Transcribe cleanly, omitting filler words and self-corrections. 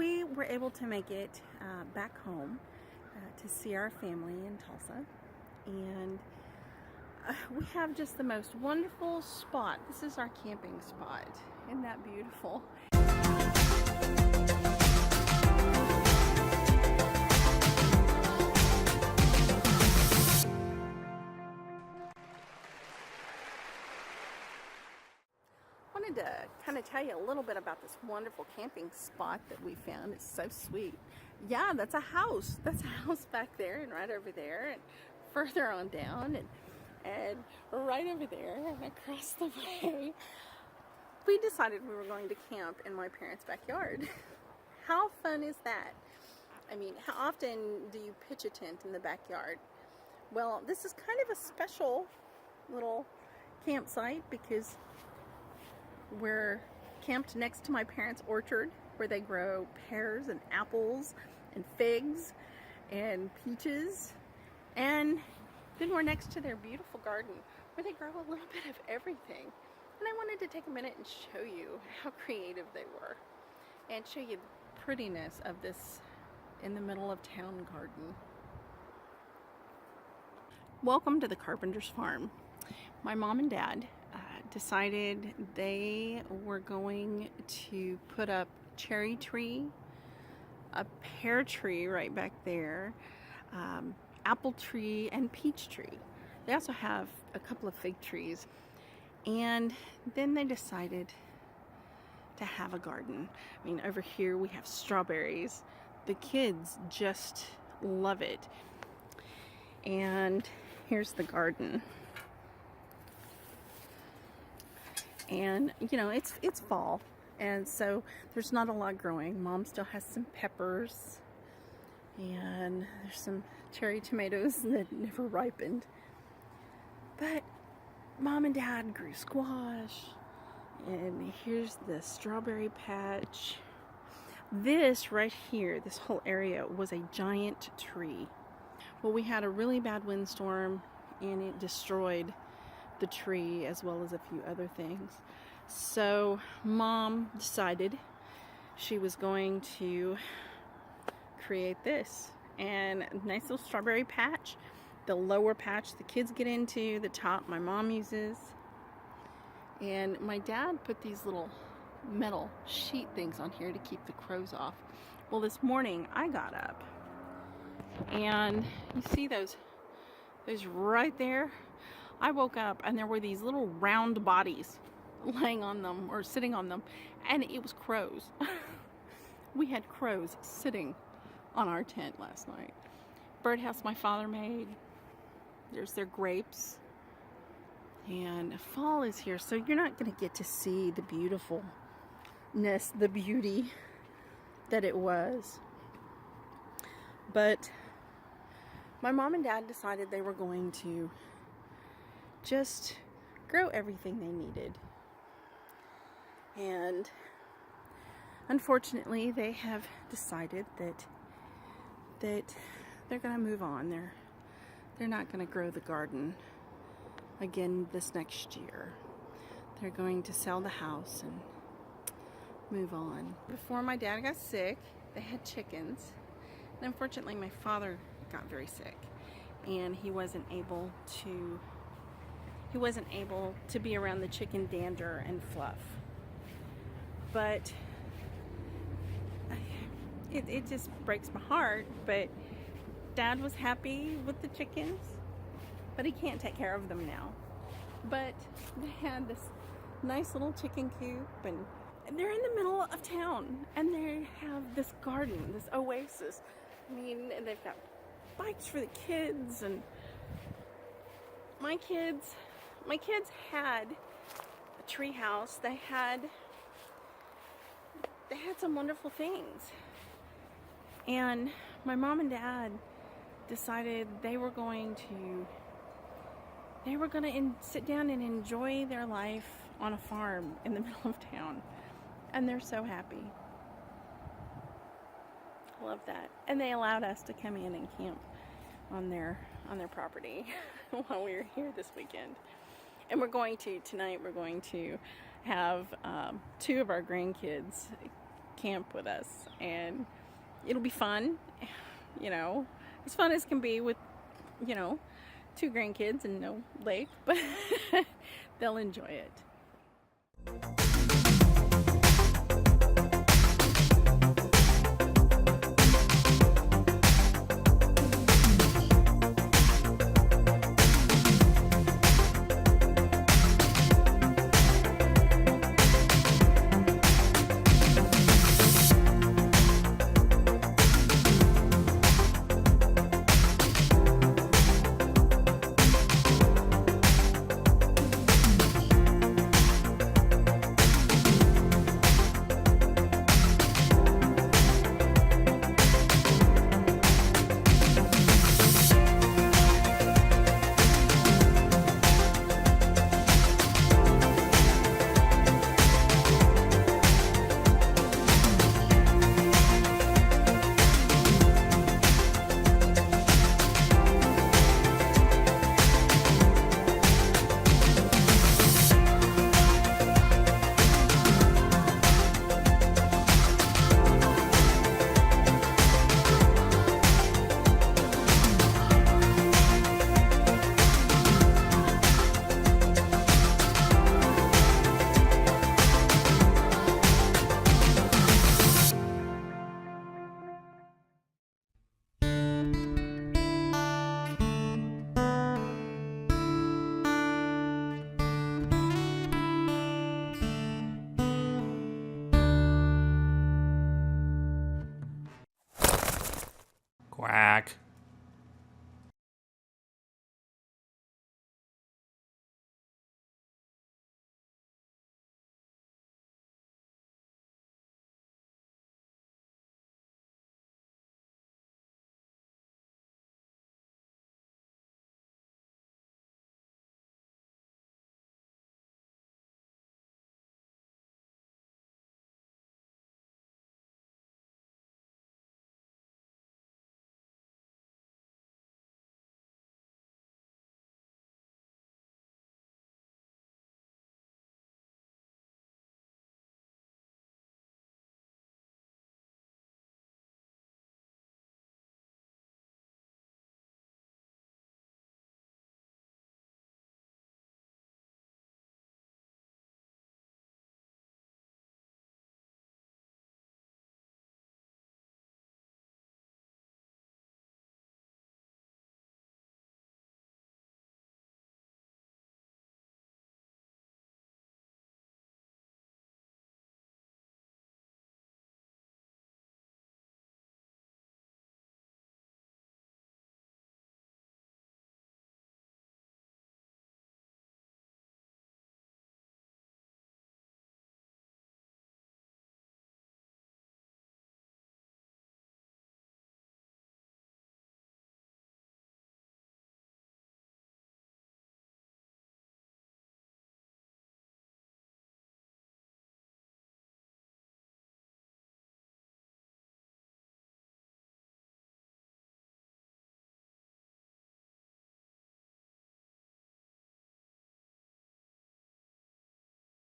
we were able to make it back home to see our family in Tulsa, and we have just the most wonderful spot. This is our camping spot. Isn't that beautiful? Wanted to kind of tell you a little bit about this wonderful camping spot that we found. It's so sweet. Yeah, that's a house. That's a house back there and right over there and further on down and right over there and across the way. We decided we were going to camp in my parents' backyard. How fun is that? I mean, how often do you pitch a tent in the backyard? Well, this is kind of a special little campsite because we're camped next to my parents' orchard where they grow pears and apples and figs and peaches, and then we're next to their beautiful garden where they grow a little bit of everything. And I wanted to take a minute and show you how creative they were and show you the prettiness of this in the middle of town garden. Welcome to the Carpenter's Farm. My mom and dad decided they were going to put up cherry tree, a pear tree right back there, apple tree, and peach tree. They also have a couple of fig trees, and then they decided to have a garden. I mean, over here we have strawberries. The kids just love it. And here's the garden. And you know, it's fall, and so there's not a lot growing. Mom still has some peppers, and there's some cherry tomatoes that never ripened. But Mom and Dad grew squash, and here's the strawberry patch. This right here, this whole area was a giant tree. Well, we had a really bad windstorm, and it destroyed the tree as well as a few other things. So Mom decided she was going to create this, and a nice little strawberry patch. The lower patch the kids get into, the top my mom uses, and my dad put these little metal sheet things on here to keep the crows off. Well, this morning I got up, and you see those right there? I woke up and there were these little round bodies laying on them or sitting on them, and it was crows. We had crows sitting on our tent last night. Birdhouse my father made. There's their grapes. And fall is here, so you're not going to get to see the beautifulness, the beauty that it was. But my mom and dad decided they were going to just grow everything they needed. And unfortunately, they have decided that they're going to move on. They're not going to grow the garden again this next year. They're going to sell the house and move on. Before my dad got sick, they had chickens. And unfortunately, my father got very sick, and he wasn't able to be around the chicken dander and fluff. But it just breaks my heart. But Dad was happy with the chickens, but he can't take care of them now. But they had this nice little chicken coop, and they're in the middle of town, and they have this garden, this oasis. I mean, and they've got bikes for the kids, and my kids had a tree house. They had some wonderful things. And my mom and dad decided they were going to sit down and enjoy their life on a farm in the middle of town. And they're so happy. Love that. And they allowed us to come in and camp on their property while we were here this weekend. And tonight we're going to have 2 of our grandkids camp with us, and it'll be fun. You know, as fun as can be with, you know, 2 grandkids and no lake, but they'll enjoy it. Quack.